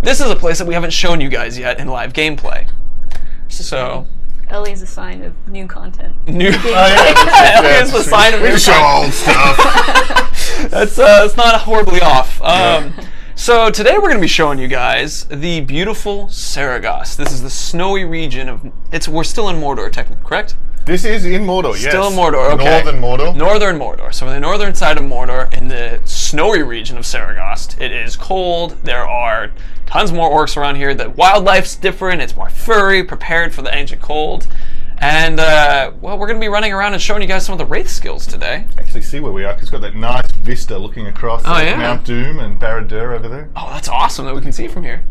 this is a place that we haven't shown you guys yet in live gameplay. So Ellie is a sign of new content. Ellie yeah, is the sign of new show old stuff. That's not horribly off. So today we're going to be showing you guys the beautiful Saragost. This is the snowy region of... We're still in Mordor, technically, correct? This is in Mordor, yes. Still in Mordor, okay. Northern Mordor. Northern Mordor. So we're the northern side of Mordor, in the snowy region of Saragost. It is cold. There are tons more orcs around here. The wildlife's different. It's more furry, prepared for the ancient cold. And, well, we're going to be running around and showing you guys some of the Wraith skills today. Actually see where we are, because it's got that nice vista looking across Mount Doom and Barad-dûr over there. Oh, that's awesome that we can see from here.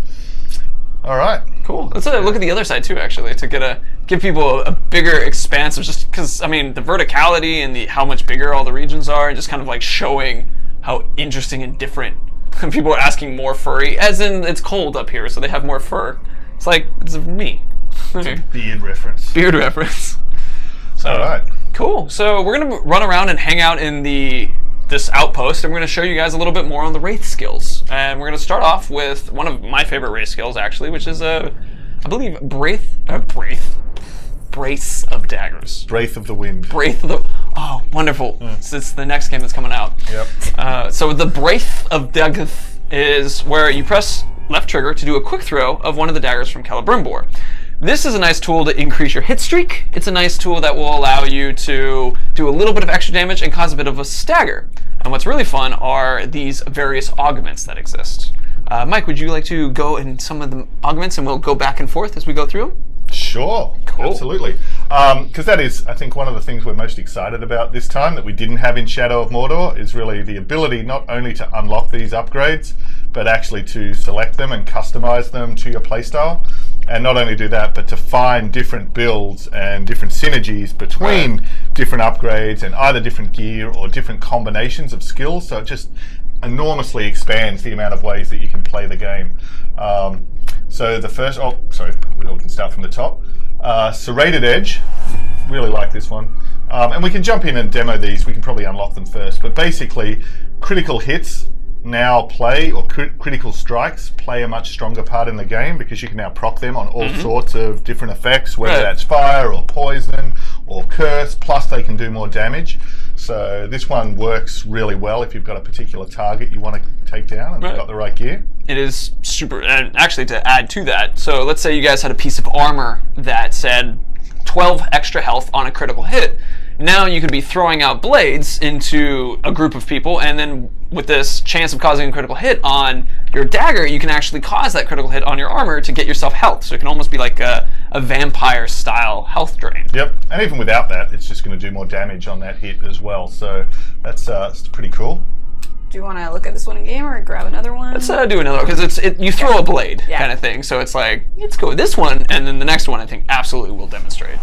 All right. Cool. Let's look at the other side, too, actually, to give people a bigger expanse of just... Because, I mean, the verticality and how much bigger all the regions are, and just kind of, like, showing how interesting and different people are asking more furry, as in it's cold up here, so they have more fur. It's like, it's me. It's a beard reference. Beard reference. So, all right. Cool. So we're going to run around and hang out in this outpost, and we're going to show you guys a little bit more on the Wraith skills. And we're going to start off with one of my favorite Wraith skills, actually, which is, I believe, Brace of Daggers. Wraith of the Wind. Wraith of the... Oh, wonderful. It's the next game that's coming out. Yep. So the Wraith of Daggers is where you press left trigger to do a quick throw of one of the daggers from Celebrimbor. This is a nice tool to increase your hit streak. It's a nice tool that will allow you to do a little bit of extra damage and cause a bit of a stagger. And what's really fun are these various augments that exist. Mike, would you like to go in some of the augments and we'll go back and forth as we go through them? Sure, cool. Absolutely. Because that is, I think, one of the things we're most excited about this time that we didn't have in Shadow of Mordor is really the ability not only to unlock these upgrades, but actually to select them and customize them to your playstyle. And not only do that, but to find different builds and different synergies between different upgrades and either different gear or different combinations of skills. So it just enormously expands the amount of ways that you can play the game. So the first, we can start from the top. Serrated Edge, really like this one. And we can jump in and demo these. We can probably unlock them first. But basically, critical hits now play, or critical strikes play a much stronger part in the game because you can now proc them on all sorts of different effects, whether that's fire or poison or curse, plus they can do more damage. So this one works really well if you've got a particular target you want to take down and you've got the right gear. It is super, and actually to add to that, so let's say you guys had a piece of armor that said 12 extra health on a critical hit. Now you could be throwing out blades into a group of people, and then with this chance of causing a critical hit on your dagger, you can actually cause that critical hit on your armor to get yourself health. So it can almost be like a vampire-style health drain. Yep, and even without that, it's just going to do more damage on that hit as well. So that's pretty cool. Do you want to look at this one in game or grab another one? Let's do another one, because you throw a blade kind of thing. So it's like, let's go with this one, and then the next one I think absolutely will demonstrate.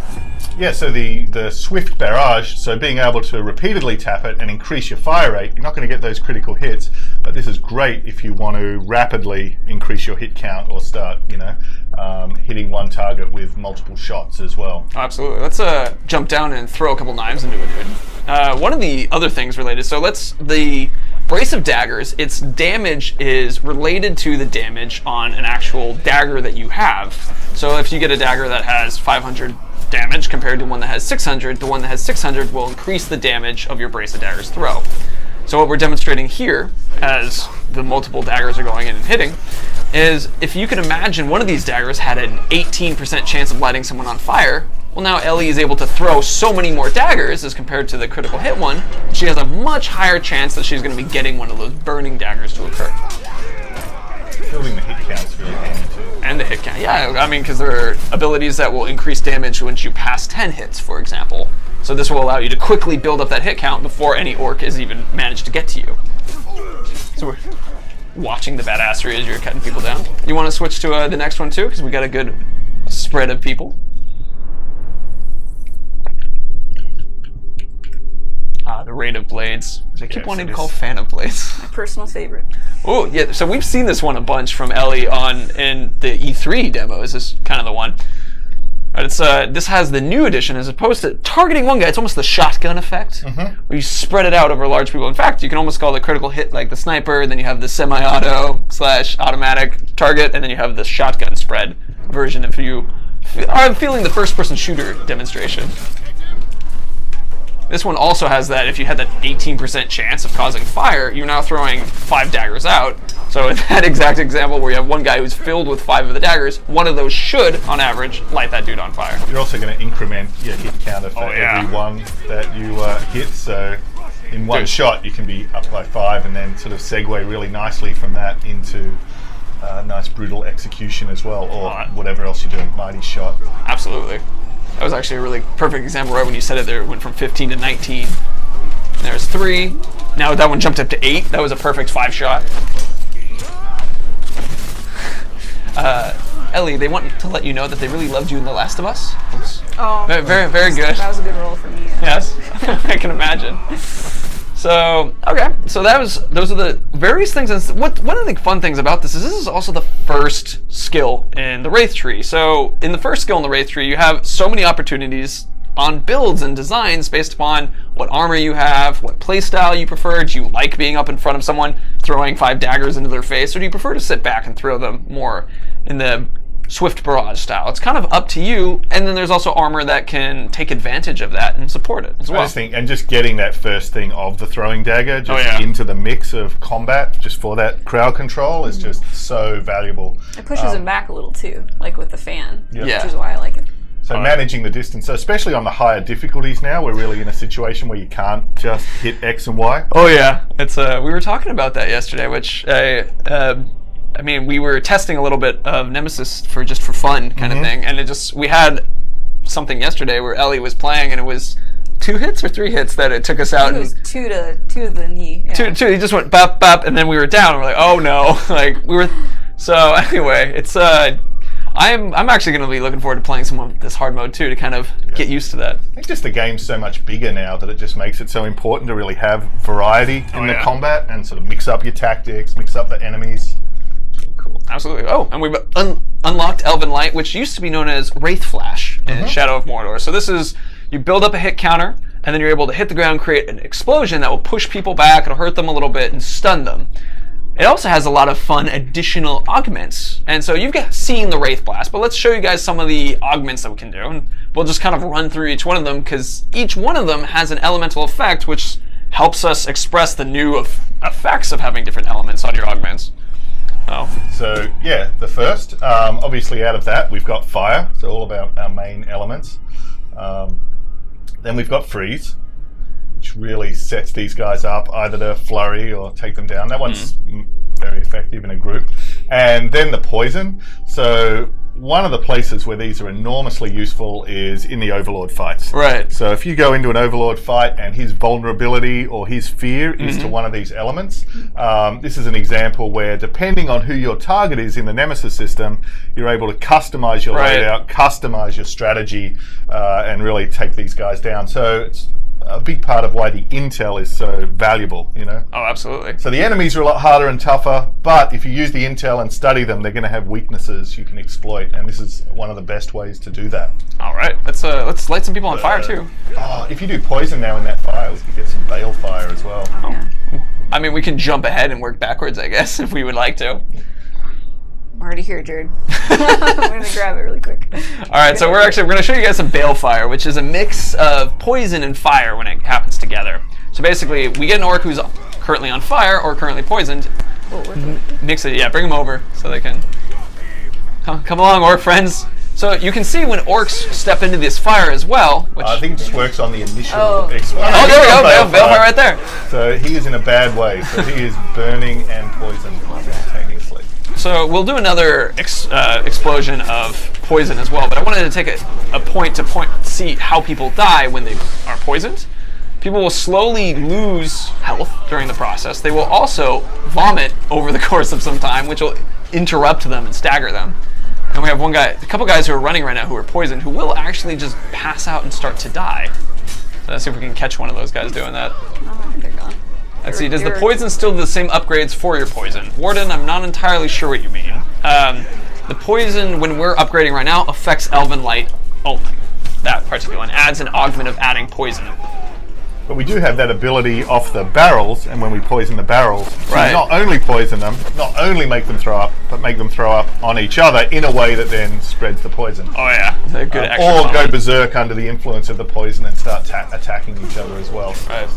Yeah, so the Swift Barrage, so being able to repeatedly tap it and increase your fire rate, you're not going to get those critical hits, but this is great if you want to rapidly increase your hit count or start, hitting one target with multiple shots as well. Oh, absolutely. Let's jump down and throw a couple knives into a dude. One of the other things related, so the Brace of Daggers, its damage is related to the damage on an actual dagger that you have. So if you get a dagger that has 500 damage compared to one that has 600, the one that has 600 will increase the damage of your Brace of Daggers throw. So what we're demonstrating here, as the multiple daggers are going in and hitting, is if you can imagine one of these daggers had an 18% chance of lighting someone on fire, well, now Ellie is able to throw so many more daggers as compared to the critical hit one. She has a much higher chance that she's going to be getting one of those burning daggers to occur. Building the hit count's really handy too. And the hit count, yeah. I mean, because there are abilities that will increase damage once you pass 10 hits, for example. So this will allow you to quickly build up that hit count before any orc has even managed to get to you. So we're watching the badassery as you're cutting people down. You want to switch to the next one too, because we got a good spread of people. The Raid of Blades, which I keep wanting to call Fan of Blades. My personal favorite. Oh, yeah, so we've seen this one a bunch from Ellie in the E3 demo. Is this kind of the one? Right, it's this has the new addition as opposed to targeting one guy. It's almost the shotgun effect, where you spread it out over large people. In fact, you can almost call it a critical hit like the sniper. Then you have the semi-auto / automatic target, and then you have the shotgun spread version. If you are feeling the first-person shooter demonstration. This one also has that if you had that 18% chance of causing fire, you're now throwing 5 daggers out. So in that exact example where you have one guy who's filled with 5 of the daggers, one of those should, on average, light that dude on fire. You're also going to increment your hit counter for every one that you hit. So in one shot, you can be up by 5 and then sort of segue really nicely from that into nice brutal execution as well, or whatever else you're doing, mighty shot. Absolutely. That was actually a really perfect example right when you said it there. It went from 15 to 19. There's 3. Now that one jumped up to 8. That was a perfect 5-shot. Ellie, they want to let you know that they really loved you in The Last of Us. Oh, very, very good. That was a good role for me. Yeah. Yes, I can imagine. So, okay, so those are the various things. And one of the fun things about this is also the first skill in the Wraith tree. So in the first skill in the Wraith tree, you have so many opportunities on builds and designs based upon what armor you have, what playstyle you prefer. Do you like being up in front of someone, throwing 5 daggers into their face, or do you prefer to sit back and throw them more in the swift barrage style? It's kind of up to you, and then there's also armor that can take advantage of that and support it as well. I just think, and just getting that first thing of the throwing dagger just into the mix of combat, just for that crowd control, is just so valuable. It pushes him back a little too, like with the fan, Yeah. which is why I like it. So managing the distance, so especially on the higher difficulties now, we're really in a situation where you can't just hit X and Y. Oh yeah, it's we were talking about that yesterday, which I mean, we were testing a little bit of Nemesis for fun kind of thing, and we had something yesterday where Ellie was playing, and it was 2 hits or 3 hits that it took us out. It was two to the knee. Yeah. Two. He just went bop bop, and then we were down. We're like, oh no, like we were. So anyway, it's I'm actually going to be looking forward to playing some of this hard mode too to kind of get used to that. I think just the game's so much bigger now that it just makes it so important to really have variety in the combat and sort of mix up your tactics, mix up the enemies. Cool. Absolutely. Oh, and we've unlocked Elven Light, which used to be known as Wraith Flash in Shadow of Mordor. So this is, you build up a hit counter, and then you're able to hit the ground, create an explosion that will push people back, it'll hurt them a little bit, and stun them. It also has a lot of fun additional augments. And so you've seen the Wraith Blast, but let's show you guys some of the augments that we can do. And we'll just kind of run through each one of them, because each one of them has an elemental effect, which helps us express the new effects of having different elements on your augments. So yeah, the first, obviously out of that, we've got fire, so all about our main elements. Then we've got freeze, which really sets these guys up either to flurry or take them down. That one's very effective in a group. And then the poison. So one of the places where these are enormously useful is in the Overlord fights. Right. So if you go into an Overlord fight and his vulnerability or his fear is to one of these elements, this is an example where, depending on who your target is in the Nemesis system, you're able to customize your loadout, customize your strategy, and really take these guys down. So it's a big part of why the intel is so valuable, you know? Oh, absolutely. So the enemies are a lot harder and tougher, but if you use the intel and study them, they're going to have weaknesses you can exploit, and this is one of the best ways to do that. All right, let's light some people on fire too. If you do poison now in that fire, we could get some bale fire as well. Oh, yeah. I mean, we can jump ahead and work backwards, I guess, if we would like to. I'm already here, Jared. I'm going to grab it really quick. All right, so we're going to show you guys some balefire, which is a mix of poison and fire when it happens together. So basically, we get an orc who's currently on fire or currently poisoned. Mix it, bring them over so they can come along, orc friends. So you can see when orcs step into this fire as well. Which I think it just works on the initial there explosion. we go, balefire right there. So he is in a bad way. So he is burning and poisoned simultaneously. So we'll do another explosion of poison as well, but I wanted to take a point to see how people die when they are poisoned. People will slowly lose health during the process. They will also vomit over the course of some time, which will interrupt them and stagger them. And we have a couple guys who are running right now who are poisoned, who will actually just pass out and start to die. So let's see if we can catch one of those guys doing that. Oh, they're gone. Let's see, does the poison still do the same upgrades for your poison? Warden, I'm not entirely sure what you mean. The poison, when we're upgrading right now, affects Elven Light only. That particular one adds an augment of adding poison. But we do have that ability off the barrels, and when we poison the barrels, to Right. not only poison them, not only make them throw up, but make them throw up on each other in a way that then spreads the poison. Oh yeah, it's a good extra Or go comment. berserk under the influence of the poison and start attacking each other as well. Right.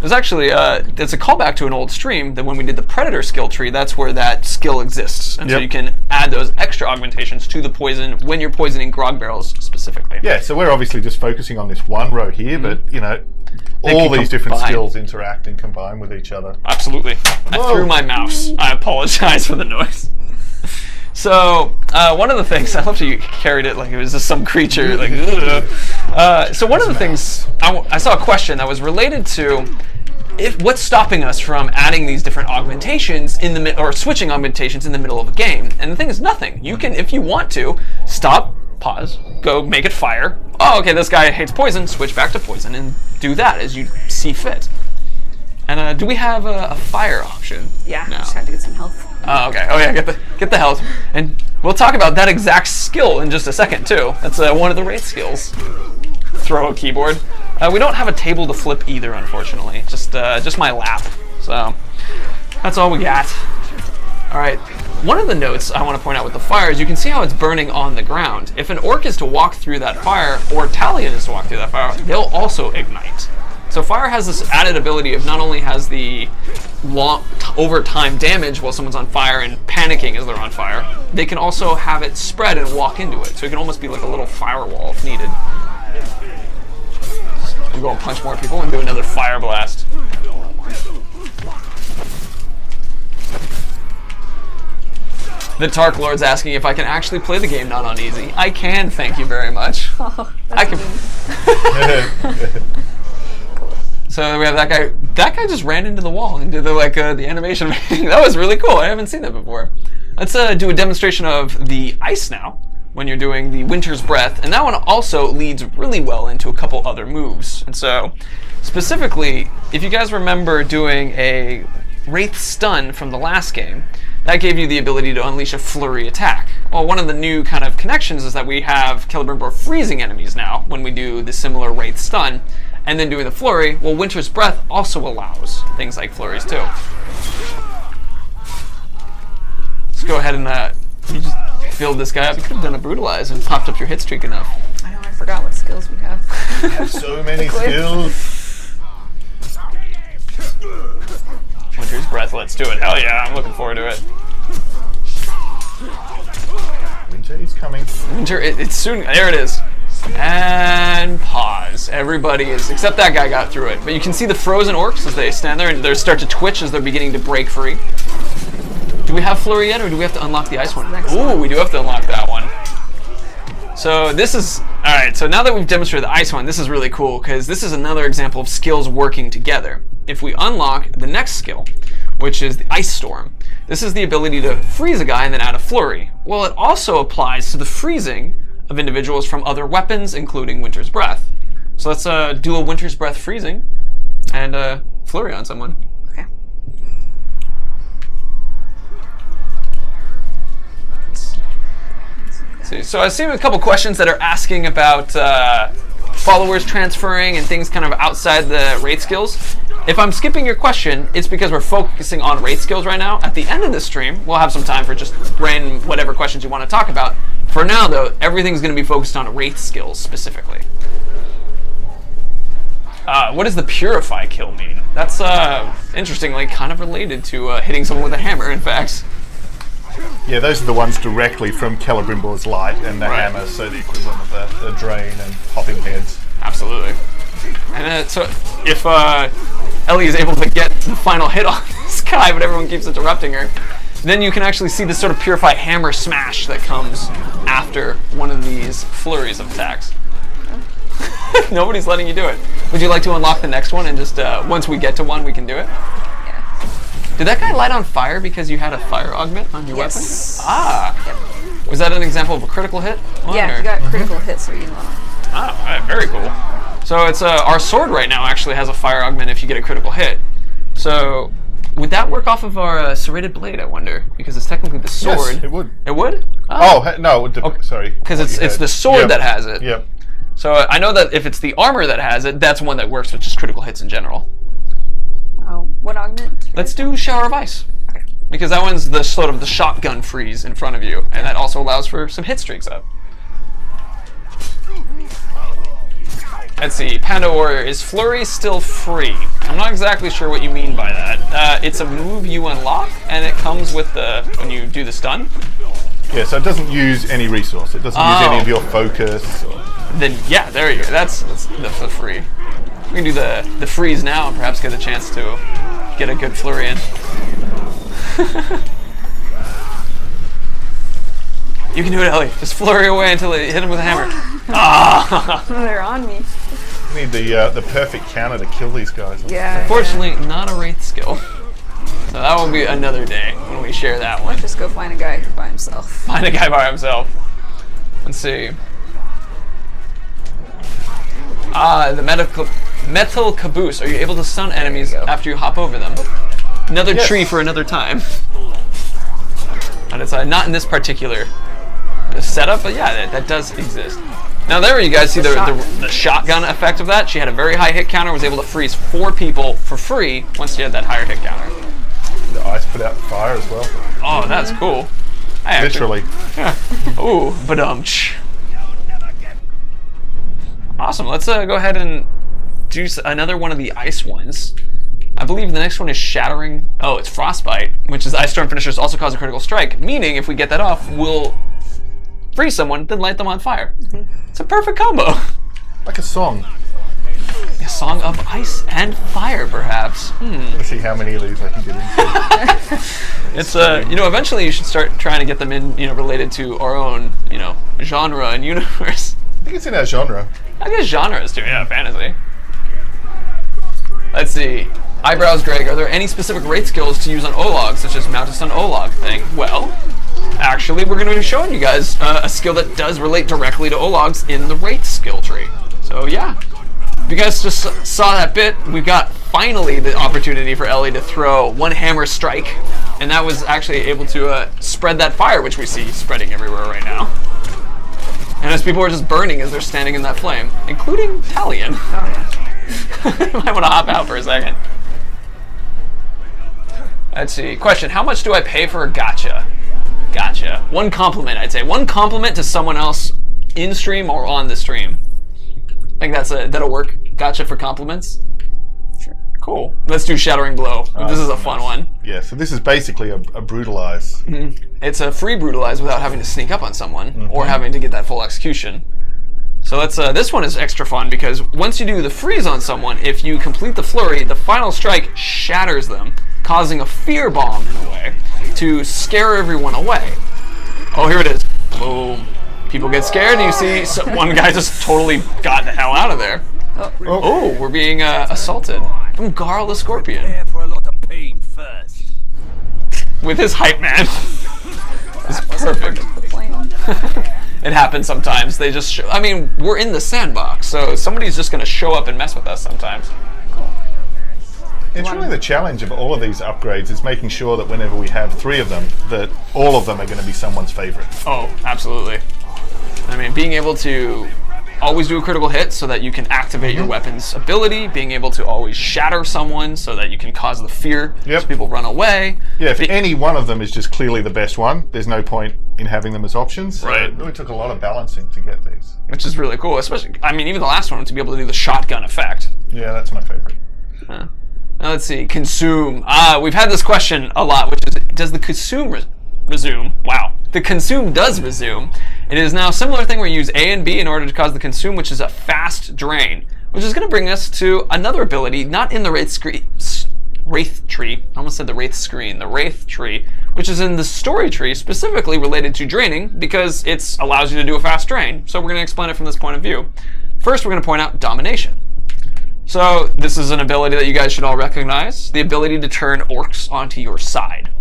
There's actually there's a callback to an old stream that when we did the Predator skill tree, that's where that skill exists, and so Yep. you can add those extra augmentations to the poison when you're poisoning grog barrels specifically. Yeah, so we're obviously just focusing on this one row here, but you know, all can these different combine. skills interact and combine with each other. Absolutely. I Whoa. threw my mouse. I apologize for the noise. So, one of the things, I love how you carried it like it was just some creature. Like, so one of the things, I saw a question that was related to what's stopping us from adding these different augmentations in the or switching augmentations in the middle of a game. And the thing is nothing. You can, if you want to, stop, pause, go make it fire. Oh, okay, this guy hates poison, switch back to poison, and do that as you see fit. And do we have a fire option? Yeah, No. just had to get some health. Oh, okay. Oh, yeah. Get the health, and we'll talk about that exact skill in just a second too. That's one of the Wraith skills. Throw a keyboard. We don't have a table to flip either, unfortunately. Just my lap. So that's all we got. All right. One of the notes I want to point out with the fire is you can see how it's burning on the ground. If an orc is to walk through that fire, or Talion is to walk through that fire, they'll also ignite. So fire has this added ability of not only has the long over time damage while someone's on fire and panicking as they're on fire, they can also have it spread and walk into it. So it can almost be like a little firewall if needed. We'll go and punch more people and do another fire blast. The Tark Lord's asking if I can actually play the game not on easy. I can, thank you very much. Oh, I can. So we have that guy. That guy just ran into the wall and did the animation. That was really cool. I haven't seen that before. Let's do a demonstration of the ice now when you're doing the Winter's Breath, and that one also leads really well into a couple other moves. And so, specifically, if you guys remember doing a Wraith stun from the last game, that gave you the ability to unleash a flurry attack. Well, one of the new kind of connections is that we have Celebrimbor freezing enemies now when we do the similar Wraith stun. And then doing the flurry, well, Winter's Breath also allows things like flurries too. Let's go ahead and you just build this guy up. You could have done a brutalize and popped up your hit streak enough. I know, I forgot what skills we have. We have so many skills. Winter's Breath, let's do it. Hell yeah, I'm looking forward to it. Winter is coming. Winter, it's soon. There it is. And pause. Everybody is, except that guy got through it. But you can see the frozen orcs as they stand there and they start to twitch as they're beginning to break free. Do we have flurry yet, or do we have to unlock the ice one? Ooh, we do have to unlock that one. So this is, alright, so now that we've demonstrated the ice one, this is really cool, because this is another example of skills working together. If we unlock the next skill, which is the Ice Storm, this is the ability to freeze a guy and then add a flurry. Well, it also applies to the freezing of individuals from other weapons, including Winter's Breath. So let's do a Winter's Breath freezing and flurry on someone. Okay. So I've seen a couple questions that are asking about followers transferring and things kind of outside the Wraith skills. If I'm skipping your question, it's because we're focusing on Wraith skills right now. At the end of the stream, we'll have some time for just random whatever questions you want to talk about. For now, though, everything's going to be focused on Wraith skills specifically. What does the Purify kill mean? That's, interestingly, kind of related to hitting someone with a hammer, in fact. Yeah, those are the ones directly from Celebrimbor's light and the hammer, so the equivalent of the drain and popping heads. Absolutely. And so if Ellie is able to get the final hit on this guy, but everyone keeps interrupting her, then you can actually see the sort of Purify hammer smash that comes after one of these flurries of attacks. Nobody's letting you do it. Would you like to unlock the next one and just, once we get to one, we can do it? Yeah. Did that guy light on fire because you had a fire augment on your weapon? Ah. Yep. Was that an example of a critical hit? Yeah, you got critical hits, so you want to. Ah, all right, very cool. So it's our sword right now actually has a fire augment if you get a critical hit. So would that work off of our serrated blade, I wonder? Because it's technically the sword. Yes, it would. It would? Oh, no, it would sorry. Because it's the sword that has it. Yep. So I know that if it's the armor that has it, that's one that works with just critical hits in general. Oh, what augment? Let's do Shower of Ice. Because that one's the sort of the shotgun freeze in front of you, and that also allows for some hit streaks up. Let's see, Panda Warrior, is Flurry still free? I'm not exactly sure what you mean by that. It's a move you unlock, and it comes with the, when you do the stun. Yeah, so it doesn't use any resource. It doesn't use any of your focus. Then, yeah, there you go. That's the free. We can do the freeze now and perhaps get a chance to get a good Flurry in. You can do it, Ellie. Just flurry away until you hit him with a hammer. Ah! They're on me. You need the perfect counter to kill these guys. Yeah. Unfortunately, not a Wraith skill. So that will be another day when we share that one. Just go find a guy by himself. Find a guy by himself. Let's see. The metal caboose. Are you able to stun enemies after you hop over them? Another tree for another time. And it's not in this particular setup, but yeah, that does exist. Now there you guys see the shotgun effect of that. She had a very high hit counter, was able to freeze 4 people for free once she had that higher hit counter. The ice put out fire as well. Oh, that's cool. Literally. Yeah. Ooh, badumch. Awesome. Let's go ahead and do another one of the ice ones. I believe the next one is Shattering. Oh, it's Frostbite, which is Ice Storm finishers also cause a critical strike, meaning if we get that off, we'll freeze someone, then light them on fire. It's a perfect combo. Like a song. A song of ice and fire, perhaps. Let's see how many of these I can get into. It's eventually you should start trying to get them in, related to our own, genre and universe. I think it's in our genre. I guess genres too, yeah, fantasy. Let's see. Eyebrows Greg, are there any specific Wraith skills to use on Olog, such as Mount to Stun Olog thing? Well, actually, we're going to be showing you guys a skill that does relate directly to Ologs in the Wraith skill tree. So yeah, if you guys just saw that bit, we've got finally the opportunity for Ellie to throw one hammer strike, and that was actually able to spread that fire, which we see spreading everywhere right now. And as people are just burning as they're standing in that flame, including Talion. Oh yeah. Might want to hop out for a second. Let's see. Question, how much do I pay for a gacha? Gotcha. 1 compliment, I'd say. 1 compliment to someone else in stream or on the stream. I think that'll work. Gotcha for compliments? Sure. Cool. Let's do Shattering Blow. This is a fun one. Yeah, so this is basically a brutalize. It's a free brutalize without having to sneak up on someone or having to get that full execution. So let's. This one is extra fun because once you do the freeze on someone, if you complete the flurry, the final strike shatters them, causing a fear bomb in a way to scare everyone away. Oh, here it is. Boom. People get scared, and you see one guy just totally got the hell out of there. Oh, we're being assaulted from Garl the Scorpion. Prepare for a lot of pain first. With his hype man. It's perfect. The plan. It happens sometimes. They just we're in the sandbox, so somebody's just going to show up and mess with us sometimes. It's really the challenge of all of these upgrades is making sure that whenever we have 3 of them, that all of them are going to be someone's favorite. Oh, absolutely. Being able to always do a critical hit so that you can activate your weapon's ability, being able to always shatter someone so that you can cause the fear so people run away. Yeah, if any one of them is just clearly the best one, there's no point in having them as options. So Right. it really took a lot of balancing to get these. Which is really cool, especially, even the last one, to be able to do the shotgun effect. Yeah, that's my favorite. Now let's see, consume. We've had this question a lot, which is, does the consume resume? Wow. The consume does resume. It is now a similar thing where you use A and B in order to cause the consume, which is a fast drain, which is going to bring us to another ability, not in the Wraith tree. I almost said the Wraith screen. The Wraith tree, which is in the story tree, specifically related to draining, because it allows you to do a fast drain. So we're going to explain it from this point of view. First, we're going to point out domination. So this is an ability that you guys should all recognize, the ability to turn orcs onto your side.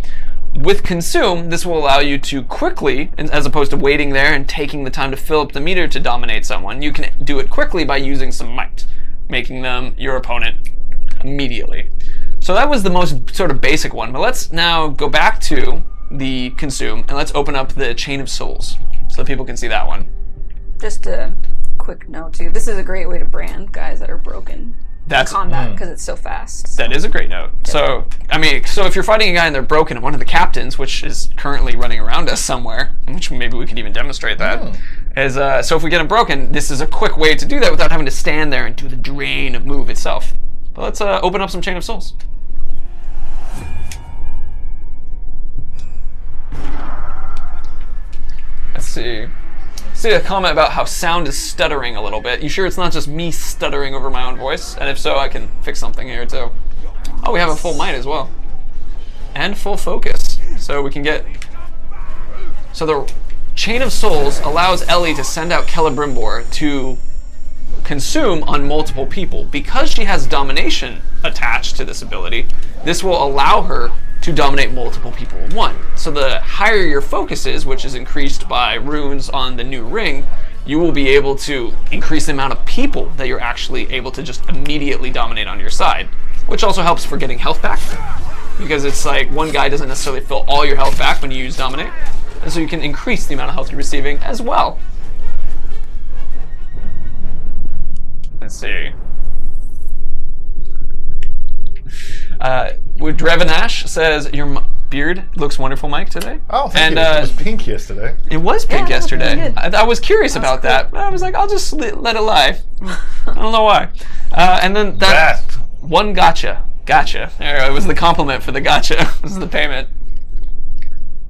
With Consume, this will allow you to quickly, as opposed to waiting there and taking the time to fill up the meter to dominate someone, you can do it quickly by using some might, making them your opponent immediately. So that was the most sort of basic one, but let's now go back to the Consume and let's open up the Chain of Souls so that people can see that one. Just a quick note too. This is a great way to brand guys that are broken That's in combat because it's so fast. That is a great note. So, I mean, so if you're fighting a guy and they're broken, and one of the captains, which is currently running around us somewhere, which maybe we could even demonstrate that, is so if we get him broken, this is a quick way to do that without having to stand there and do the drain move itself. But let's open up some Chain of Souls. Let's see. See a comment about how sound is stuttering a little bit. You sure it's not just me stuttering over my own voice? And if so, I can fix something here too. Oh, we have a full might as well. And full focus. So we can get... So the Chain of Souls allows Ellie to send out Celebrimbor to consume on multiple people. Because she has domination attached to this ability, this will allow her to dominate multiple people in one. So the higher your focus is, which is increased by runes on the new ring, you will be able to increase the amount of people that you're actually able to just immediately dominate on your side, which also helps for getting health back, because it's like one guy doesn't necessarily fill all your health back when you use dominate, and so you can increase the amount of health you're receiving as well. Let's see. Drevanash says, your beard looks wonderful, Mike, today. Oh, thank you. It was pink yesterday. It was pink yesterday. Really I was curious about that. I was like, I'll just let it lie. I don't know why. And then that one gotcha. Gotcha. There, it was the compliment for the gotcha. This is the payment.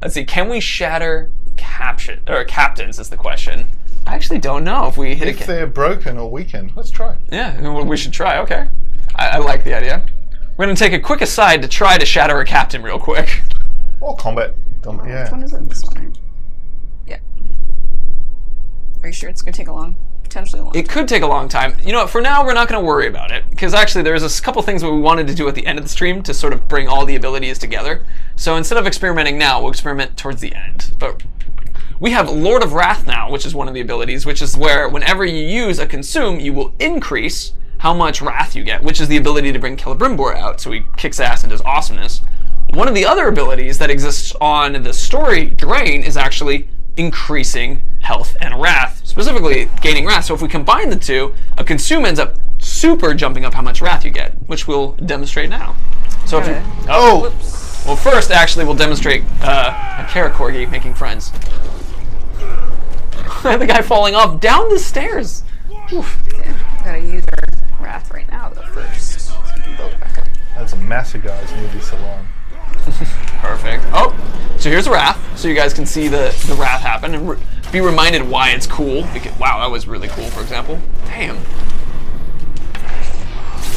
Let's see. Can we shatter captains is the question. I actually don't know if we hit If they're broken or weakened. Let's try. Yeah, we should try. Okay. I like the idea. We're going to take a quick aside to try to shatter a captain real quick. Or combat. Yeah. Which one is it? This one, right? Yeah. Are you sure it's going to take potentially a long time? It could take a long time. You know what, for now we're not going to worry about it, because actually there's a couple things that we wanted to do at the end of the stream to sort of bring all the abilities together. So instead of experimenting now, we'll experiment towards the end. But we have Lord of Wrath now, which is one of the abilities, which is where whenever you use a consume, you will increase how much wrath you get, which is the ability to bring Celebrimbor out, so he kicks ass and does awesomeness. One of the other abilities that exists on the story drain is actually increasing health and wrath, specifically gaining wrath. So if we combine the two, a consume ends up super jumping up how much wrath you get, which we'll demonstrate now. So if you, Whoops. well, first actually we'll demonstrate a Karakorgi making friends. The guy falling off down the stairs. Oof. Okay. Gotta use our wrath right now, though, first. So we can build it back up. That's a massive guy's movie salon. Perfect. Oh, so here's Wrath, so you guys can see the Wrath happen and be reminded why it's cool. Because, wow, that was really cool, for example. Damn.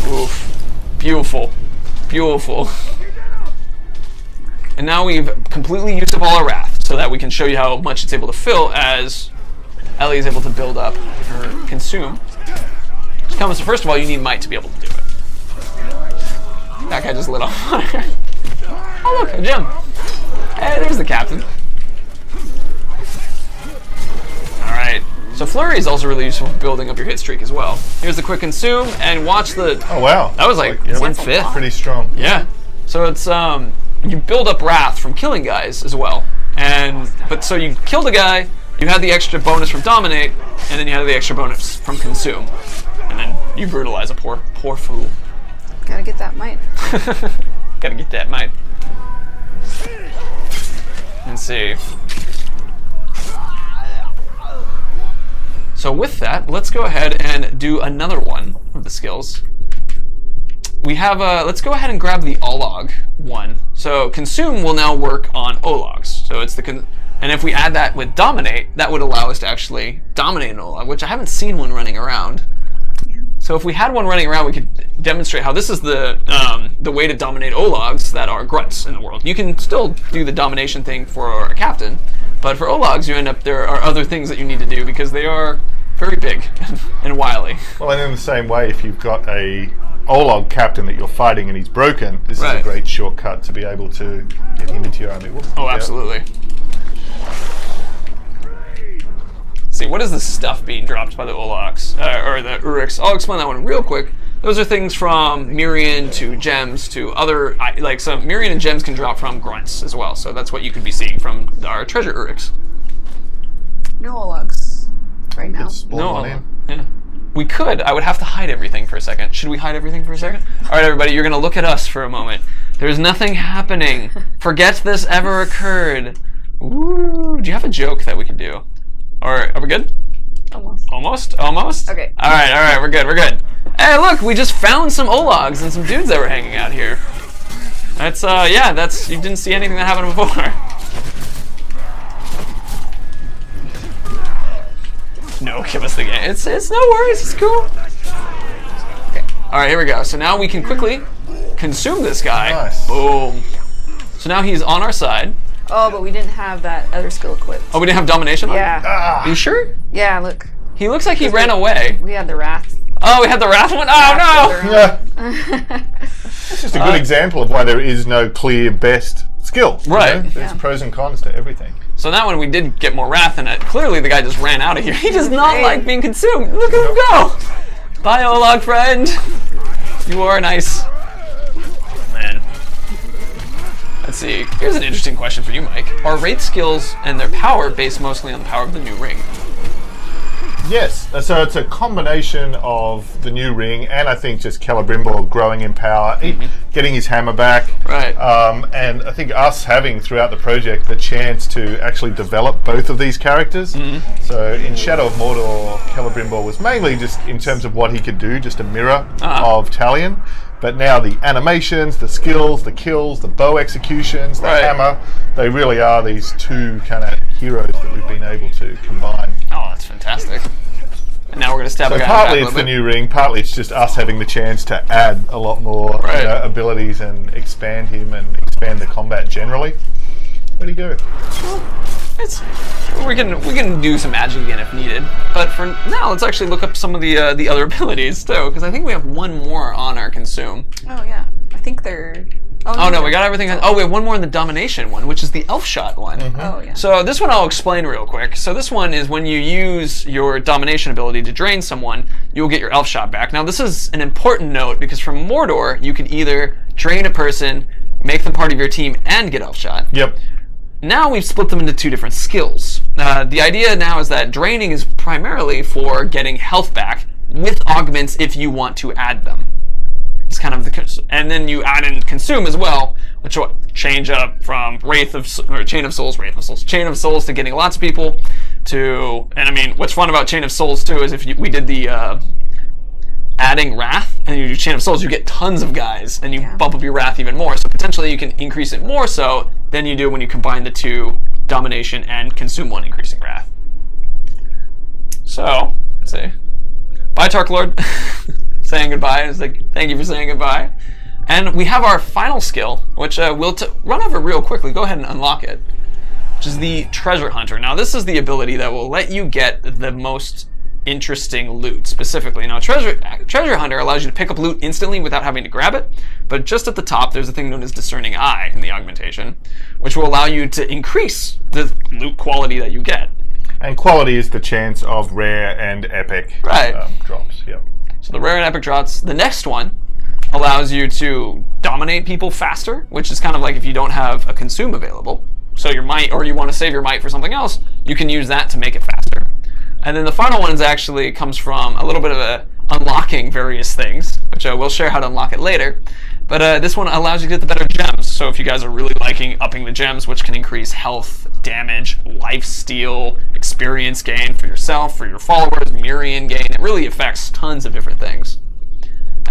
Oof. Beautiful. Beautiful. And now we've completely used up all our Wrath, so that we can show you how much it's able to fill as Ellie is able to build up her consume. First of all, you need might to be able to do it. That guy just lit on fire. Oh look, a gem. Hey, there's the captain. Alright, so Flurry is also really useful for building up your hit streak as well. Here's the quick consume, and watch the... Oh wow. That was like 1/5. Pretty strong. Yeah. So it's, you build up wrath from killing guys as well. But so you killed a guy, you had the extra bonus from dominate, and then you had the extra bonus from consume. And then you brutalize a poor fool. Gotta get that might. Gotta get that might. Let's see. So with that, let's go ahead and do another one of the skills. We have let's go ahead and grab the Olog one. So consume will now work on Ologs. So it's and if we add that with dominate, that would allow us to actually dominate an Olog, which I haven't seen one running around. So if we had one running around, we could demonstrate how this is the way to dominate Ologs that are grunts in the world. You can still do the domination thing for a captain, but for Ologs, there are other things that you need to do because they are very big and wily. Well, and in the same way, if you've got a Olog captain that you're fighting and he's broken, this is a great shortcut to be able to get him into your army. Whoops. Oh, absolutely. See, what is the stuff being dropped by the Ologs, or the Uriks? I'll explain that one real quick. Those are things from Mirian to gems to other, like some Mirian and gems can drop from grunts as well. So that's what you could be seeing from our treasure Uriks. No Ologs right now. Spawn one in. We could. I would have to hide everything for a second. Should we hide everything for a second? All right, everybody, you're going to look at us for a moment. There's nothing happening. Forget this ever occurred. Ooh, do you have a joke that we could do? Or are we good? Almost. Almost? Okay. All right, we're good. Hey, look, we just found some Ologs and some dudes that were hanging out here. That's, you didn't see anything that happened before. No, give us the game. It's no worries, it's cool. Okay. All right, here we go. So now we can quickly consume this guy. Nice. Boom. So now he's on our side. Oh, but we didn't have that other skill equipped. Oh, we didn't have domination? Yeah. Are you sure? Yeah, look. He looks like he ran away. We had the Wrath. Oh, we had the Wrath one? Oh, no! Yeah. It's just a good example of why there is no clear best skill. Right. There's pros and cons to everything. So that one we did get more Wrath in it. Clearly the guy just ran out of here. He does not like being consumed. Look at him go! Bye, Olog friend. You are nice. Man. Let's see. Here's an interesting question for you, Mike. Are Wraith skills and their power based mostly on the power of the new ring? Yes, so it's a combination of the new ring and I think just Celebrimbor growing in power, getting his hammer back. Right. And I think us having throughout the project the chance to actually develop both of these characters. So in Shadow of Mordor, Celebrimbor was mainly just in terms of what he could do, just a mirror of Talion. But now the animations, the skills, the kills, the bow executions, the hammer, they really are these two kind of heroes that we've been able to combine. Oh, that's fantastic. And now we're going to stab a guy Partly back it's the new ring, partly it's just us having the chance to add a lot more abilities and expand him and expand the combat generally. Where'd he go? We can do some magic again if needed, but for now, let's actually look up some of the other abilities too, because I think we have one more on our consume. Oh yeah, I think they're. Oh no, we got everything. Oh, we have one more in the domination one, which is the elf shot one. Oh yeah. So this one I'll explain real quick. So this one is when you use your domination ability to drain someone, you'll get your elf shot back. Now this is an important note because from Mordor, you can either drain a person, make them part of your team, and get elf shot. Yep. Now we've split them into two different skills. The idea now is that draining is primarily for getting health back with augments if you want to add them. It's kind of and then you add in consume as well, which will change up from Chain of Souls to getting lots of people to, and I mean, what's fun about Chain of Souls too is if we did the adding Wrath and you do Chain of Souls, you get tons of guys and you bump up your Wrath even more. So potentially you can increase it more so than you do when you combine the two, domination and consume one, increasing Wrath. So, let's see. Bye, Tark Lord. Saying goodbye. It's like, thank you for saying goodbye. And we have our final skill, which we'll run over real quickly. Go ahead and unlock it, which is the Treasure Hunter. Now, this is the ability that will let you get the most interesting loot, specifically. Now, Treasure Hunter allows you to pick up loot instantly without having to grab it, but just at the top, there's a thing known as Discerning Eye in the augmentation, which will allow you to increase the loot quality that you get. And quality is the chance of rare and epic drops. Yep. So the rare and epic drops. The next one allows you to dominate people faster, which is kind of like if you don't have a consume available. So your might, or you want to save your might for something else, you can use that to make it faster. And then the final one actually comes from a little bit of unlocking various things, which we'll share how to unlock it later. But this one allows you to get the better gems. So if you guys are really liking upping the gems, which can increase health, damage, lifesteal, experience gain for yourself, for your followers, Mirian gain, it really affects tons of different things.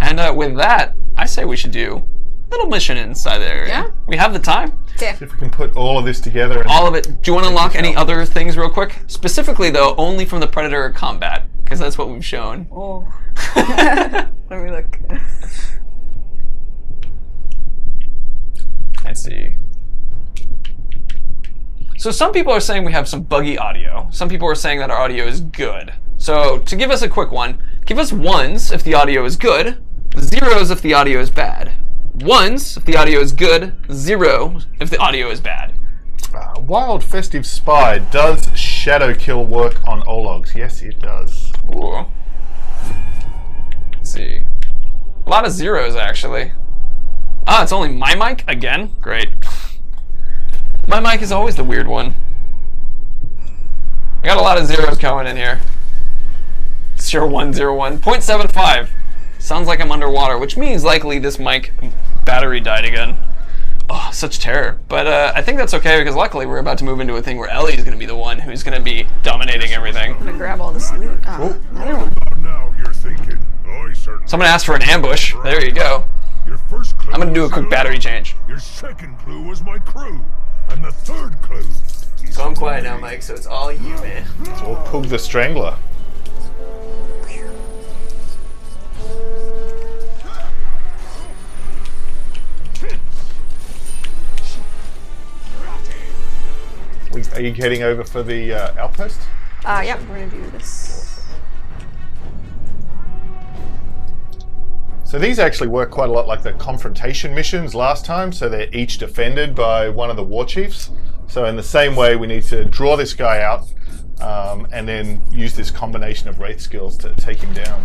And with that, I say we should do a little mission inside there. Yeah. We have the time. Yeah. See if we can put all of this together. And All of it. Do you want to unlock any other things real quick? Specifically, though, only from the Predator combat, because that's what we've shown. Oh. Let me look. Let's see. So some people are saying we have some buggy audio. Some people are saying that our audio is good. So to give us a quick one, give us ones if the audio is good, zeros if the audio is bad. Ones if the audio is good, 0 if the audio is bad. Wild Festive Spy, does Shadow Kill work on Ologs? Yes, it does. Ooh. Let's see. A lot of zeros, actually. Ah, it's only my mic again? Great. My mic is always the weird one. I got a lot of zeros going in here. 0101. 0.75. Sounds like I'm underwater, which means likely this mic battery died again. Oh, such terror. But I think that's okay because luckily we're about to move into a thing where Ellie is going to be the one who's going to be dominating everything. I'm gonna grab all this loot. Oh, another one. Now you're thinking. I certainly. Someone asked for an ambush. There you go. Your first clue I'm going to do a was quick you. battery change. Your second clue was my crew. And the third clue is So I'm quiet now, Mike, so it's all you, man. Or Pug the Strangler. Are you heading over for the outpost? Yeah, we're gonna do this. So these actually work quite a lot like the confrontation missions last time, so they're each defended by one of the war chiefs. So in the same way, we need to draw this guy out and then use this combination of Wraith skills to take him down.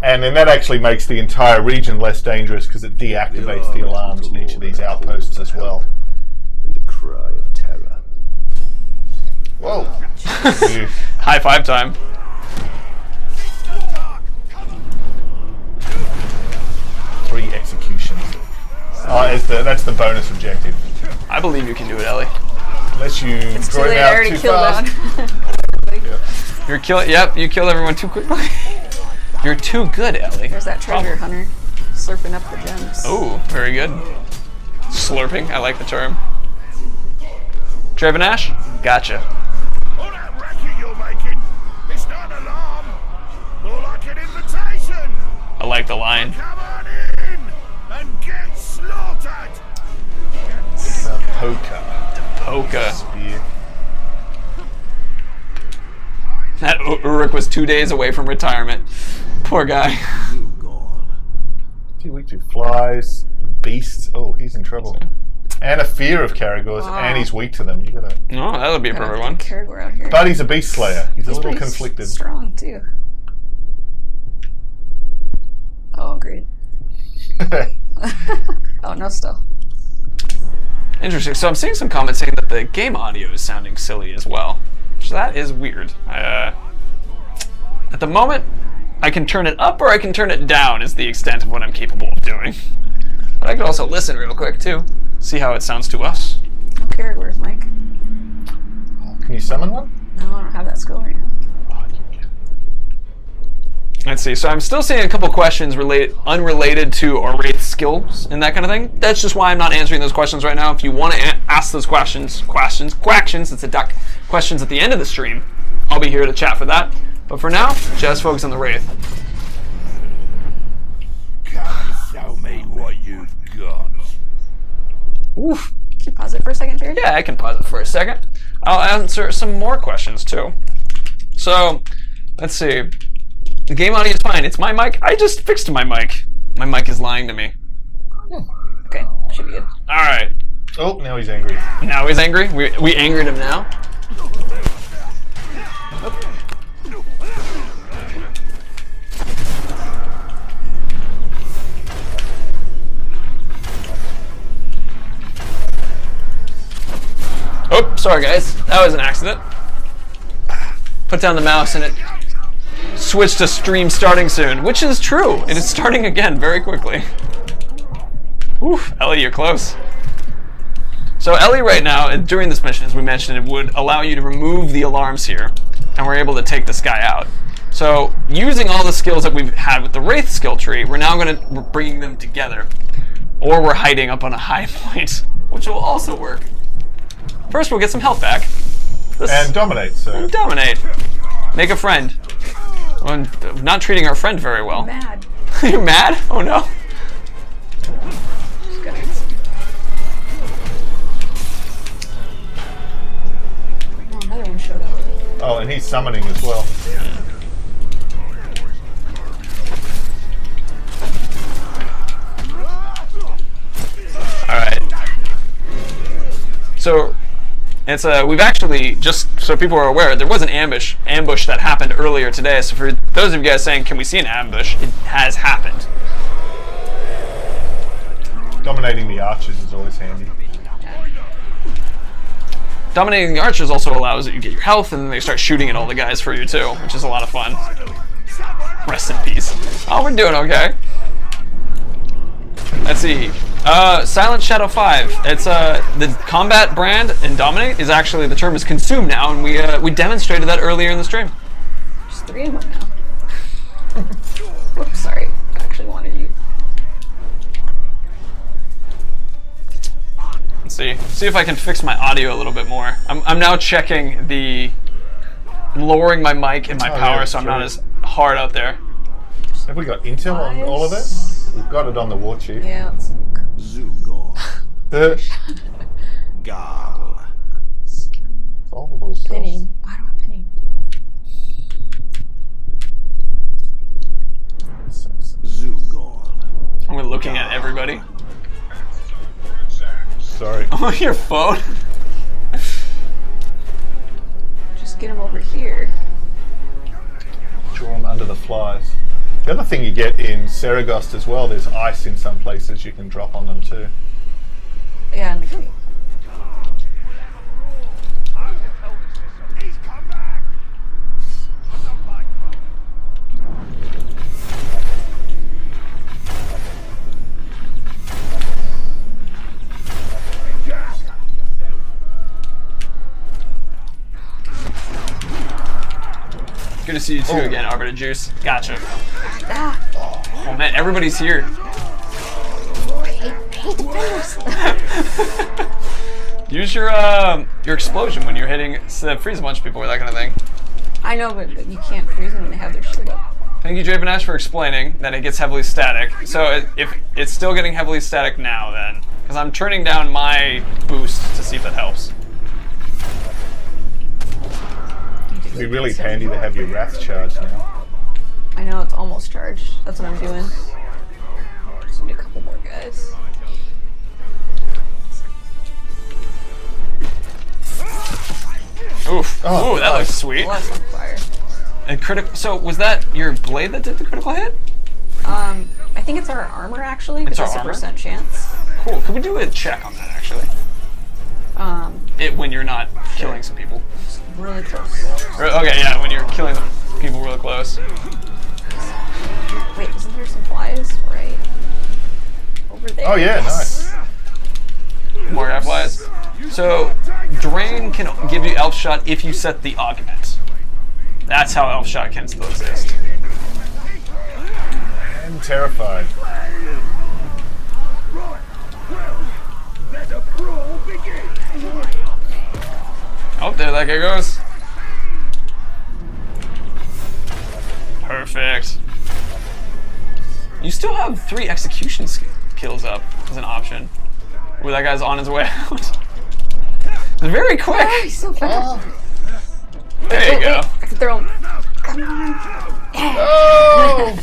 And then that actually makes the entire region less dangerous because it deactivates the alarms in each of these outposts as well. And a cry of terror. Whoa! You- High five time. 3 executions. That's the bonus objective. I believe you can do it, Ellie. Unless you It's too draw him late. I out already too killed fast. one. You're killing. Yep, you killed everyone too quickly. You're too good, Ellie. There's that treasure hunter slurping up the gems. Oh, very good. Slurping. I like the term. Trevinash? Gotcha. all that racket you're making. It's not an alarm. More like an invitation. I like the line. Come on in and get slaughtered. Poker. Polka. Spear. That Uruk was 2 days away from retirement. Poor guy. Too weak to flies, beasts. Oh, he's in trouble. And a fear of Caragors, and he's weak to them. You gotta. Oh, that'll be a perfect one. Caragor out here. But he's a beast slayer. He's a little pretty conflicted. Strong too. Oh, great. Oh, no, still. Interesting. So I'm seeing some comments saying that the game audio is sounding silly as well. So that is weird. At the moment, I can turn it up or I can turn it down is the extent of what I'm capable of doing. But I can also listen real quick too. See how it sounds to us. No Caragors, Mike. Can you summon one? No, I don't have that skill right now. Let's see. So I'm still seeing a couple questions unrelated to our Wraith skills and that kind of thing. That's just why I'm not answering those questions right now. If you want to ask those questions, it's a duck, questions at the end of the stream, I'll be here to chat for that. But for now, just focus on the Wraith. Come show me what you've got. Oof. Can you pause it for a second, Jared? Yeah, I can pause it for a second. I'll answer some more questions too. So, let's see. The game audio is fine. It's my mic. I just fixed my mic. My mic is lying to me. Okay, should be good. All right. Oh, now he's angry. Now he's angry. We angered him now. Oh, sorry guys. That was an accident. Put down the mouse and it switched to stream starting soon, which is true. It is starting again very quickly. Oof, Ellie, you're close. So Ellie right now, during this mission, as we mentioned, it would allow you to remove the alarms here, and we're able to take this guy out. So using all the skills that we've had with the Wraith skill tree, we're now going to bring them together. Or we're hiding up on a high point, which will also work. First, we'll get some health back. And dominate, so. Dominate. Make a friend. Well, not treating our friend very well. Mad. You're mad? Oh no. Just gonna... Oh, another one showed up. Oh, and he's summoning as well. Alright. So, it's we've actually, just so people are aware, there was an ambush that happened earlier today. So for those of you guys saying, can we see an ambush? It has happened. Dominating the archers is always handy. Dominating the archers also allows you to get your health, and then they start shooting at all the guys for you too, which is a lot of fun. Rest in peace. Oh, we're doing okay. Let's see. Silent Shadow 5. It's the combat brand in Dominate is actually, the term is consume now, and we demonstrated that earlier in the stream. There's 3 of them now. Whoops, sorry. I actually wanted you. Let's see if I can fix my audio a little bit more. I'm now checking lowering my mic and my power, yeah, so I'm not as hard out there. Have we got intel on all of it? We've got it on the war sheet. Yeah, let's look. Zugor. Garl. Solvable stuff. Pinning. Why do I pinning? Zugor. We're looking at everybody. Sorry. Oh, your phone. Just get him over here. Draw them under the flies. The other thing you get in Saragost as well, there's ice in some places you can drop on them too. Yeah, in the gate. He's come back. Good to see you too again, Arbiter Juice. Gotcha. Ah, Oh man, everybody's here. I hate defenders. Use your explosion when you're hitting freeze a bunch of people or that kind of thing. I know, but you can't freeze them when they have their shield up. Thank you, Draven Ash, for explaining that it gets heavily static. So if it's still getting heavily static now, then, because I'm turning down my boost to see if that helps. It'd be really handy to have your Wrath charged now. I know, it's almost charged. That's what I'm doing. Just need a couple more guys. Oof. Oh, Ooh, that looks sweet. Well, that's on fire. And critical. So was that your blade that did the critical hit? I think it's our armor actually, because It's it's our a armor? percent chance. Cool. Could we do a check on that actually? When you're not killing some people. Really close. Okay, yeah, when you're killing people really close. Wait, isn't there some flies right over there? Oh yeah, nice. More guy flies. So, Drain can give you Elf Shot if you set the augment. That's how Elf Shot can still exist. I'm terrified. Let the brawl begin. Oh, there that guy goes. Perfect. You still have 3 execution kills up as an option. Ooh, that guy's on his way out. Very quick. Ah, he's so fast. There you go. I can throw him. Come on. Oh!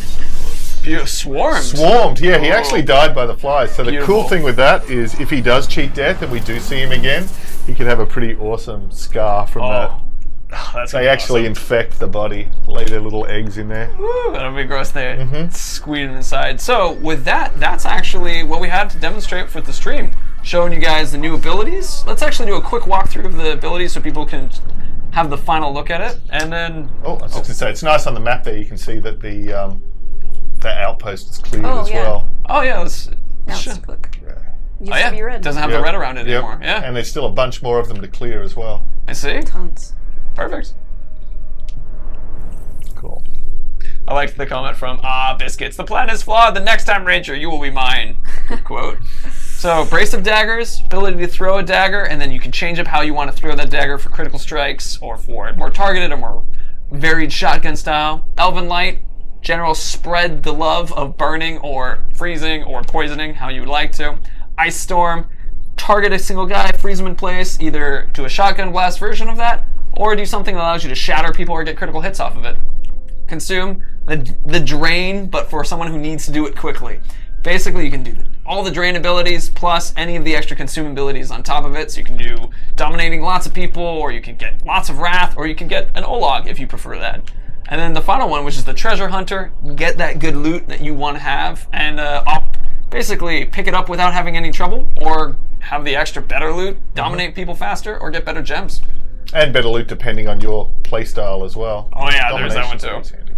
Swarmed. Swarmed, yeah, he actually died by the flies. So the Beautiful. cool thing with that is if he does cheat death and we do see him again, he could have a pretty awesome scar from that. Oh, that's They actually infect the body, lay their little eggs in there. Woo, that'll be gross there. Squeezing inside. So with that, that's actually what we had to demonstrate for the stream. Showing you guys the new abilities. Let's actually do a quick walkthrough of the abilities so people can have the final look at it. And then... Oh, I was just going to say, it's nice on the map there. You can see that the outpost is cleared Oh, as yeah. well. Oh yeah, let's... Now sure. it's quick. Yeah. Used Oh yeah, to be red. doesn't have Yep. the red around it Yep. anymore. Yeah, And there's still a bunch more of them to clear as well. I see. Tons. Perfect. Cool. I liked the comment from Biscuits. The plan is flawed. The next time, Ranger, you will be mine. Good quote. So, Brace of Daggers, ability to throw a dagger, and then you can change up how you want to throw that dagger for critical strikes or for more targeted or more varied shotgun style. Elven Light, general spread the love of burning or freezing or poisoning, how you would like to. Ice Storm, target a single guy, freeze him in place, either do a shotgun blast version of that, or do something that allows you to shatter people or get critical hits off of it. Consume the Drain, but for someone who needs to do it quickly. Basically, you can do all the Drain abilities plus any of the extra Consume abilities on top of it. So you can do dominating lots of people, or you can get lots of Wrath, or you can get an Olog if you prefer that. And then the final one, which is the Treasure Hunter, get that good loot that you want to have, and basically pick it up without having any trouble, or have the extra better loot, dominate people faster, or get better gems. And better loot depending on your playstyle as well. Oh yeah, there's that one Domination's too. always handy.